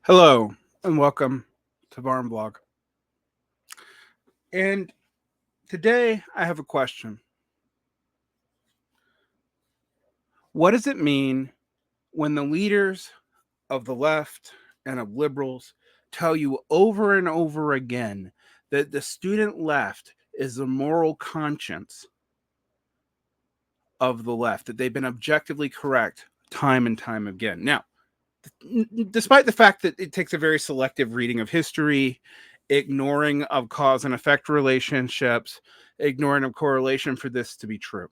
Hello and welcome to Varn blog. And today I have a question. What does it mean when the leaders of the left and of liberals tell you over and over again that the student left is the moral conscience of the left, that they've been objectively correct time and time again? Now, despite the fact that it takes a very selective reading of history, ignoring of cause and effect relationships, ignoring of correlation for this to be true.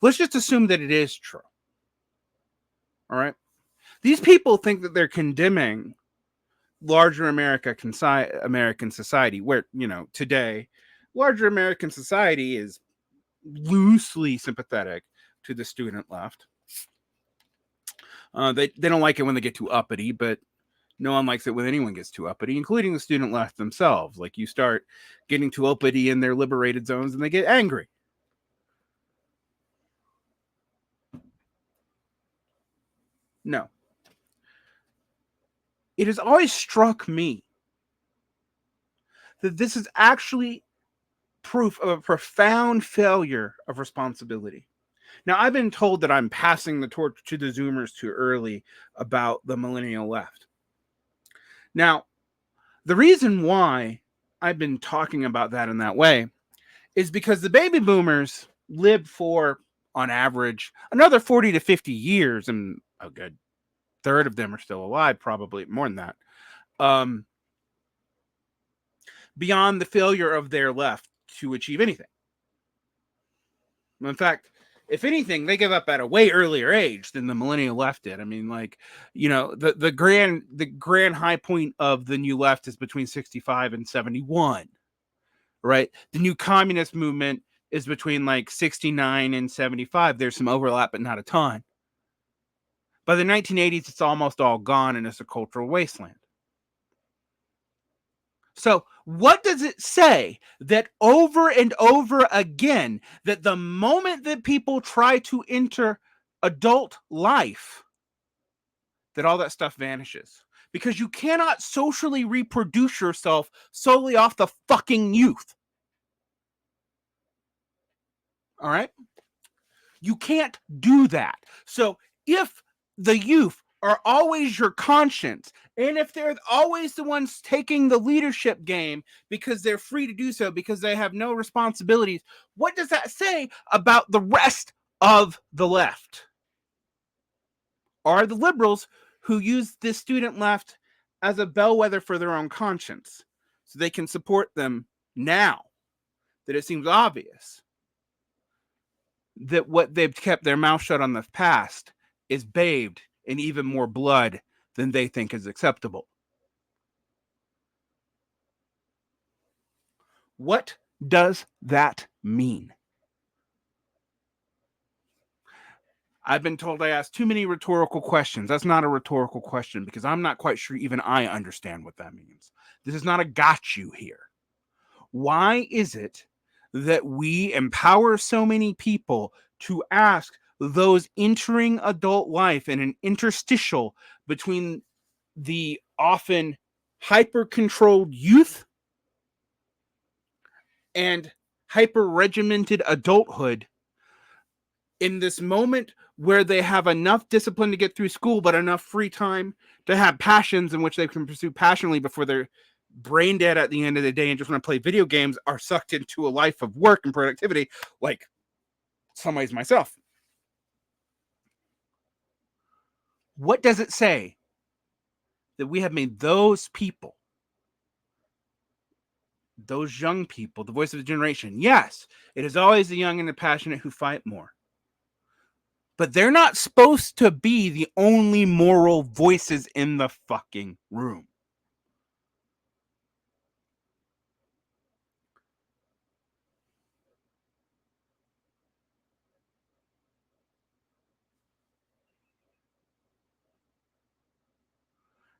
Let's just assume that it is true. All right. These people think that they're condemning larger American society, where, today, larger American society is loosely sympathetic to the student left. They don't like it when they get too uppity, but no one likes it when anyone gets too uppity, including the student left themselves. Like, you start getting too uppity in their liberated zones and they get angry. No. It has always struck me that this is actually proof of a profound failure of responsibility. Now, I've been told that I'm passing the torch to the Zoomers too early about the millennial left. Now, the reason why I've been talking about that in that way is because the baby boomers lived for, on average, another 40 to 50 years, and a good third of them are still alive, probably more than that, beyond the failure of their left to achieve anything. In fact, if anything, they give up at a way earlier age than the millennial left did. I mean, the grand high point of the new left is between 65 and 71, right? The new communist movement is between 69 and 75. There's some overlap, but not a ton. By the 1980s, it's almost all gone and it's a cultural wasteland. So what does it say that over and over again, that the moment that people try to enter adult life, that all that stuff vanishes? Because you cannot socially reproduce yourself solely off the fucking youth. All right? You can't do that. So if the youth are always your conscience, and if they're always the ones taking the leadership game because they're free to do so, because they have no responsibilities, what does that say about the rest of the left? Are the liberals who use this student left as a bellwether for their own conscience so they can support them now that it seems obvious that what they've kept their mouth shut on the past is bathed in even more blood than they think is acceptable? What does that mean? I've been told I asked too many rhetorical questions. That's not a rhetorical question, because I'm not quite sure even I understand what that means. This is not a got you here. Why is it that we empower so many people to ask those entering adult life in an interstitial between the often hyper-controlled youth and hyper-regimented adulthood, in this moment where they have enough discipline to get through school, but enough free time to have passions in which they can pursue passionately before they're brain dead at the end of the day and just want to play video games, are sucked into a life of work and productivity, like some ways myself? What does it say that we have made those people, those young people, the voice of the generation? Yes, it is always the young and the passionate who fight more. But they're not supposed to be the only moral voices in the fucking room.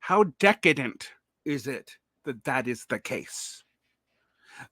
How decadent is it that that is the case?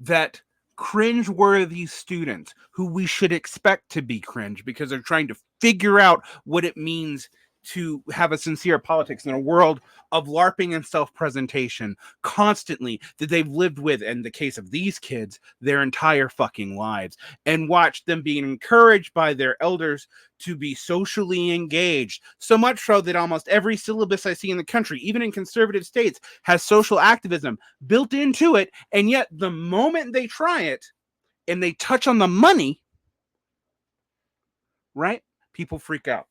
That cringe-worthy students, who we should expect to be cringe because they're trying to figure out what it means to have a sincere politics in a world of LARPing and self-presentation constantly that they've lived with, in the case of these kids, their entire fucking lives, and watch them being encouraged by their elders to be socially engaged, so much so that almost every syllabus I see in the country, even in conservative states, has social activism built into it, and yet the moment they try it and they touch on the money, right, people freak out.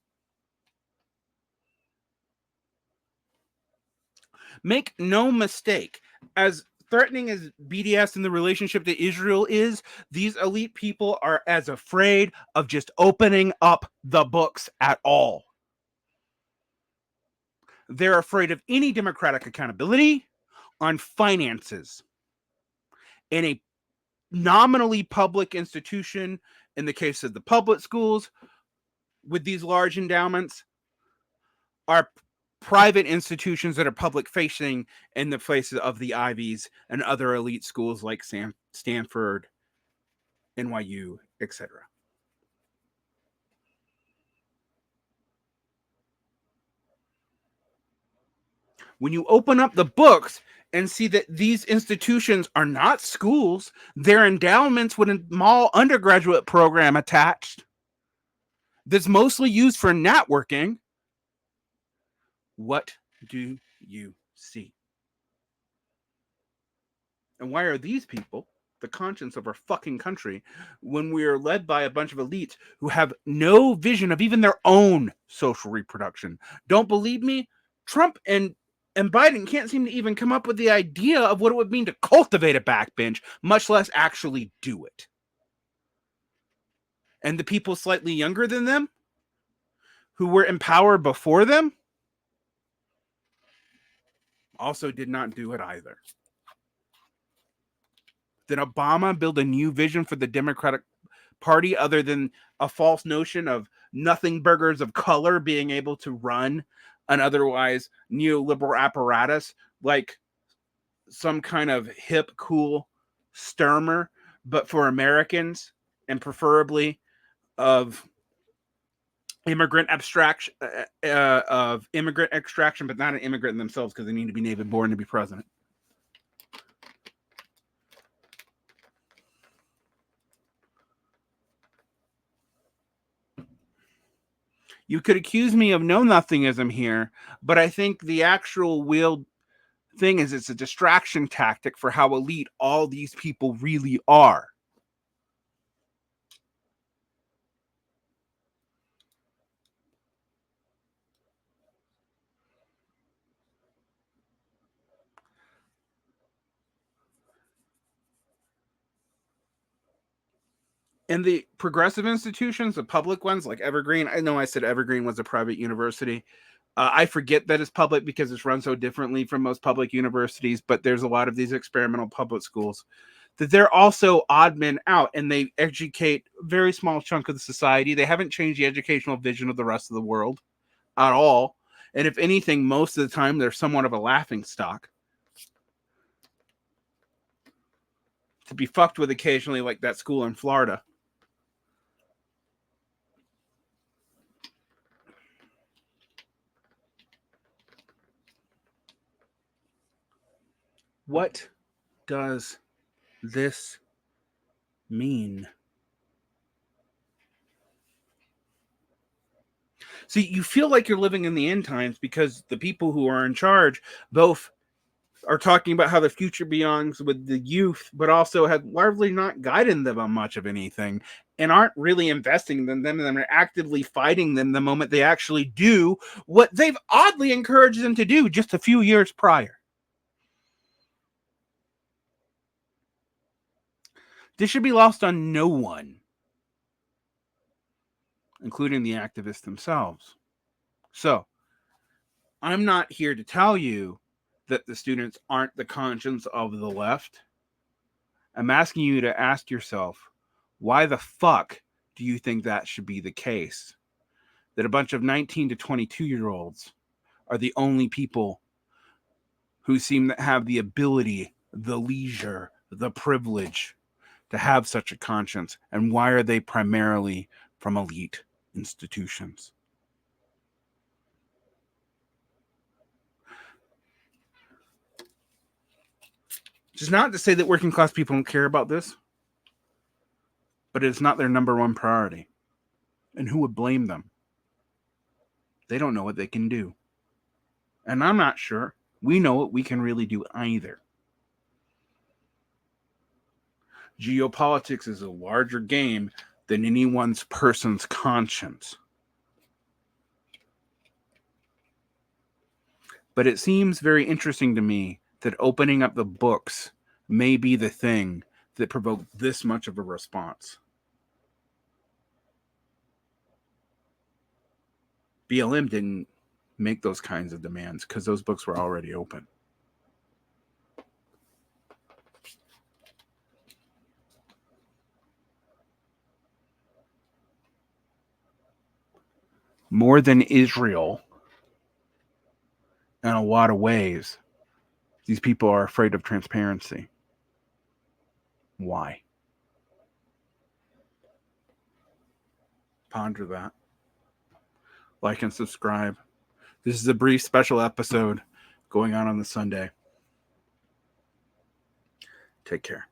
Make no mistake, as threatening as BDS and the relationship to Israel is, these elite people are as afraid of just opening up the books at all. They're afraid of any democratic accountability on finances. In a nominally public institution, in the case of the public schools, with these large endowments, are private institutions that are public facing in the places of the Ivies and other elite schools like Stanford, NYU, etc. When you open up the books and see that these institutions are not schools, they're endowments with a small undergraduate program attached that's mostly used for networking, what do you see? And why are these people the conscience of our fucking country when we are led by a bunch of elites who have no vision of even their own social reproduction? Don't believe me? Trump and Biden can't seem to even come up with the idea of what it would mean to cultivate a backbench, much less actually do it. And the people slightly younger than them, who were in power before them, also did not do it either. Did Obama build a new vision for the Democratic Party other than a false notion of nothing burgers of color being able to run an otherwise neoliberal apparatus like some kind of hip, cool Sturmer, but for Americans, and preferably of immigrant extraction, but not an immigrant themselves because they need to be native born to be president. You could accuse me of know-nothingism here, but I think the actual real thing is it's a distraction tactic for how elite all these people really are. And the progressive institutions, the public ones like Evergreen, I know I said Evergreen was a private university. I forget that it's public because it's run so differently from most public universities, but there's a lot of these experimental public schools that they're also odd men out, and they educate a very small chunk of the society. They haven't changed the educational vision of the rest of the world at all. And if anything, most of the time, they're somewhat of a laughing stock to be fucked with occasionally, like that school in Florida. What does this mean? See, you feel like you're living in the end times because the people who are in charge both are talking about how the future belongs with the youth, but also have largely not guided them on much of anything and aren't really investing in them and are actively fighting them the moment they actually do what they've oddly encouraged them to do just a few years prior. This should be lost on no one, including the activists themselves. So, I'm not here to tell you that the students aren't the conscience of the left. I'm asking you to ask yourself, why the fuck do you think that should be the case? That a bunch of 19 to 22-year-olds are the only people who seem to have the ability, the leisure, the privilege to have such a conscience? And why are they primarily from elite institutions? Which is not to say that working class people don't care about this, but it's not their number one priority. And who would blame them? They don't know what they can do. And I'm not sure we know what we can really do either. Geopolitics is a larger game than any one person's conscience. But it seems very interesting to me that opening up the books may be the thing that provoked this much of a response. BLM didn't make those kinds of demands because those books were already open. More than Israel, in a lot of ways, these people are afraid of transparency. Why? Ponder that. Like and subscribe. This is a brief special episode going on the Sunday. Take care.